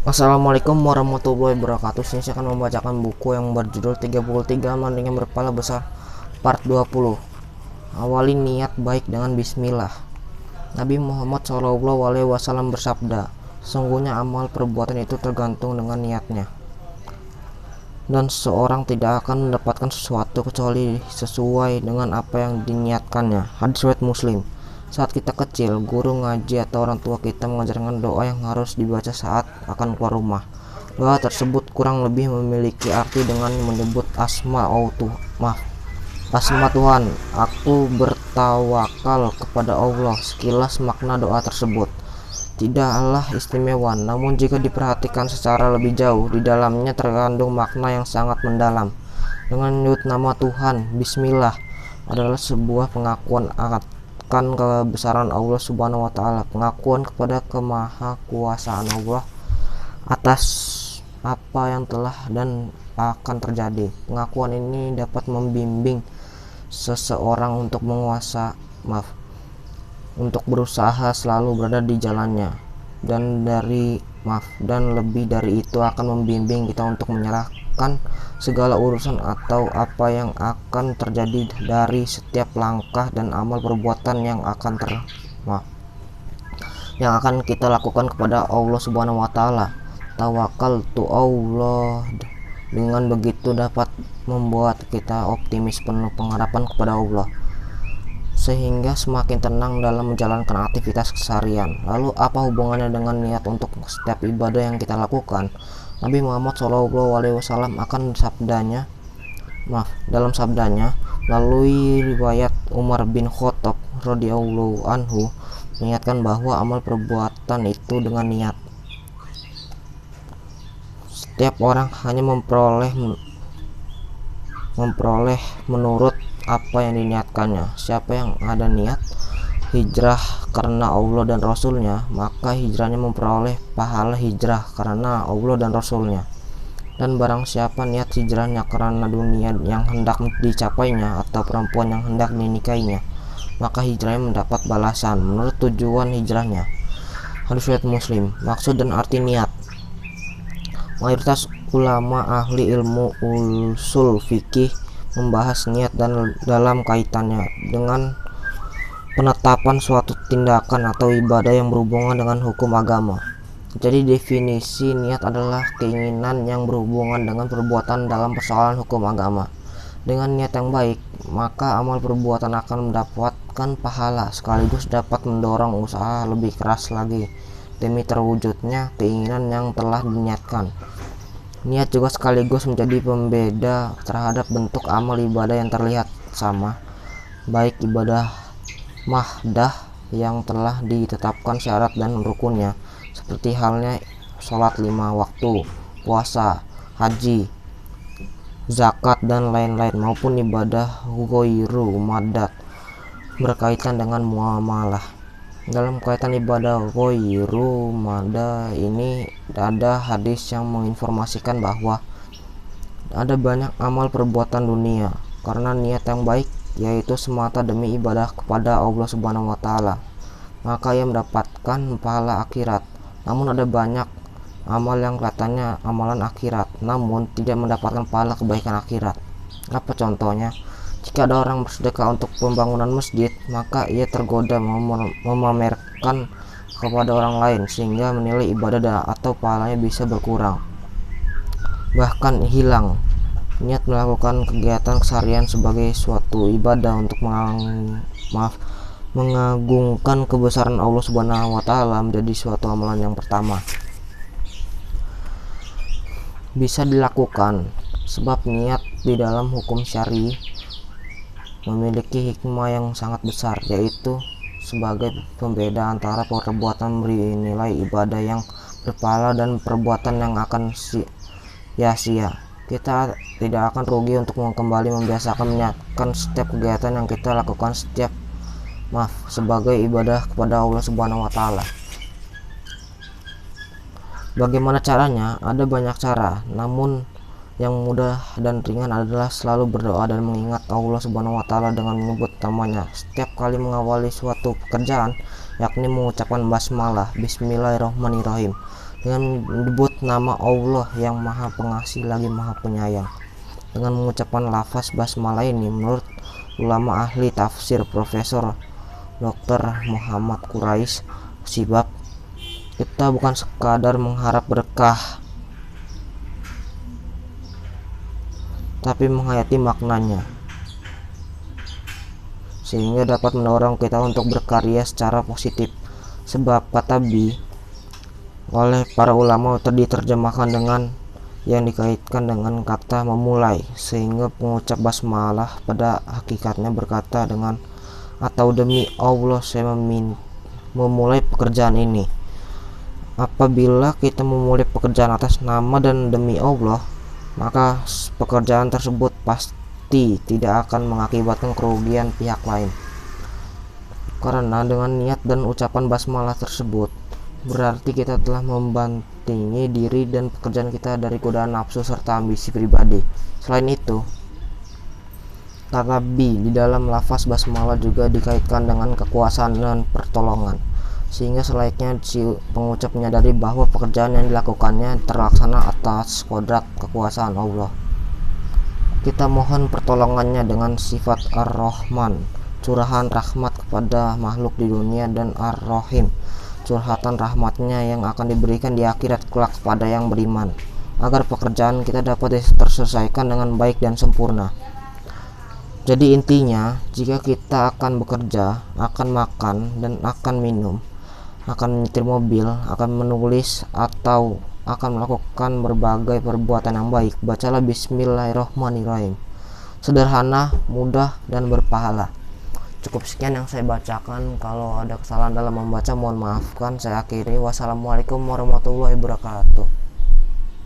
Assalamualaikum warahmatullahi wabarakatuh. Sini saya akan membacakan buku yang berjudul 33 Amalan yang Berpahala Besar Part 20. Awali niat baik dengan bismillah. Nabi Muhammad SAW bersabda, sesungguhnya amal perbuatan itu tergantung dengan niatnya, dan seseorang tidak akan mendapatkan sesuatu kecuali sesuai dengan apa yang diniatkannya. Hadis riwayat Muslim. Saat kita kecil, guru ngaji atau orang tua kita mengajarkan doa yang harus dibaca saat akan keluar rumah. Doa tersebut kurang lebih memiliki arti dengan menyebut asma Tuhan. Aku bertawakal kepada Allah. Sekilas makna doa tersebut tidaklah istimewa, namun jika diperhatikan secara lebih jauh, di dalamnya terkandung makna yang sangat mendalam. Dengan menyebut nama Tuhan, bismillah, adalah sebuah pengakuan akan kebesaran Allah Subhanahu wa taala, pengakuan kepada kemahakuasaan Allah atas apa yang telah dan akan terjadi. Pengakuan ini dapat membimbing seseorang untuk untuk berusaha selalu berada di jalannya, dan lebih dari itu akan membimbing kita untuk menyerahkan segala urusan atau apa yang akan terjadi dari setiap langkah dan amal perbuatan yang akan kita lakukan kepada Allah Subhanahu wa taala. Tawakal tu Allah, dengan begitu dapat membuat kita optimis, penuh pengharapan kepada Allah, sehingga semakin tenang dalam menjalankan aktivitas keseharian. Lalu apa hubungannya dengan niat untuk setiap ibadah yang kita lakukan? Nabi Muhammad SAW dalam sabdanya melalui riwayat Umar bin Khattab radhiyallahu anhu mengingatkan bahwa amal perbuatan itu dengan niat. Setiap orang hanya memperoleh menurut apa yang diniatkannya. Siapa yang ada niat hijrah karena Allah dan Rasulnya, maka hijrahnya memperoleh pahala hijrah karena Allah dan Rasulnya. Dan barang siapa niat hijrahnya karena dunia yang hendak dicapainya atau perempuan yang hendak dinikahinya, maka hijrahnya mendapat balasan menurut tujuan hijrahnya. Hadis riwayat Muslim. Maksud dan arti niat. Mayoritas ulama ahli ilmu usul fikih membahas niat dan dalam kaitannya dengan penetapan suatu tindakan atau ibadah yang berhubungan dengan hukum agama. Jadi definisi niat adalah keinginan yang berhubungan dengan perbuatan dalam persoalan hukum agama. Dengan niat yang baik, maka amal perbuatan akan mendapatkan pahala, sekaligus dapat mendorong usaha lebih keras lagi demi terwujudnya keinginan yang telah diniatkan. Niat juga sekaligus menjadi pembeda terhadap bentuk amal ibadah yang terlihat sama, baik ibadah mahdah yang telah ditetapkan syarat dan rukunnya, seperti halnya sholat 5 waktu, puasa, haji, zakat, dan lain-lain, maupun ibadah ghairu madat berkaitan dengan muamalah. Dalam kaitan ibadah ghairu madah ini ada hadis yang menginformasikan bahwa ada banyak amal perbuatan dunia karena niat yang baik, yaitu semata demi ibadah kepada Allah Subhanahu wa taala, maka ia mendapatkan pahala akhirat. Namun ada banyak amal yang kelihatannya amalan akhirat namun tidak mendapatkan pahala kebaikan akhirat. Apa contohnya? Jika ada orang bersedekah untuk pembangunan masjid, maka ia tergoda memamerkan kepada orang lain sehingga menilai ibadah atau pahalanya bisa berkurang, bahkan hilang. Niat melakukan kegiatan keseharian sebagai suatu ibadah untuk mengagungkan kebesaran Allah Subhanahu wa taala menjadi suatu amalan yang pertama bisa dilakukan, sebab niat di dalam hukum syar'i memiliki hikmah yang sangat besar, yaitu sebagai pembeda antara perbuatan bernilai ibadah yang berpahala dan perbuatan yang akan sia-sia. Kita tidak akan rugi untuk kembali membiasakan menyiapkan setiap kegiatan yang kita lakukan sebagai ibadah kepada Allah Subhanahu wa taala. Bagaimana caranya? Ada banyak cara, namun yang mudah dan ringan adalah selalu berdoa dan mengingat Allah Subhanahu wa taala dengan menyebut namanya setiap kali mengawali suatu pekerjaan, yakni mengucapkan basmalah, bismillahirrahmanirrahim. dengan menyebut nama Allah yang Maha Pengasih lagi Maha Penyayang. Dengan mengucapkan lafaz basmalah ini, menurut ulama ahli tafsir Profesor Dr. Muhammad Quraisy Shibab, kita bukan sekadar mengharap berkah, tapi menghayati maknanya, sehingga dapat mendorong kita untuk berkarya secara positif. Sebab kata bi oleh para ulama diterjemahkan dengan yang dikaitkan dengan kata memulai, sehingga pengucap basmalah pada hakikatnya berkata dengan atau demi Allah saya memulai pekerjaan ini. Apabila kita memulai pekerjaan atas nama dan demi Allah, maka pekerjaan tersebut pasti tidak akan mengakibatkan kerugian pihak lain, karena dengan niat dan ucapan basmalah tersebut berarti kita telah membantingi diri dan pekerjaan kita dari godaan nafsu serta ambisi pribadi. Selain itu, kata bi di dalam lafaz basmalah juga dikaitkan dengan kekuasaan dan pertolongan, sehingga selayaknya si pengucap menyadari bahwa pekerjaan yang dilakukannya terlaksana atas kodrat kekuasaan Allah. Kita mohon pertolongannya dengan sifat Ar-Rahman, curahan rahmat kepada makhluk di dunia, dan Ar-Rahim, curhatan rahmatnya yang akan diberikan di akhirat kelak kepada yang beriman, agar pekerjaan kita dapat terselesaikan dengan baik dan sempurna. Jadi intinya, jika kita akan bekerja, akan makan dan akan minum, akan menyetir mobil, akan menulis, atau akan melakukan berbagai perbuatan yang baik, bacalah Bismillahirrahmanirrahim. Sederhana, mudah, dan berpahala. Cukup sekian yang saya bacakan. Kalau ada kesalahan dalam membaca mohon maafkan. Saya akhiri. Wassalamualaikum warahmatullahi wabarakatuh.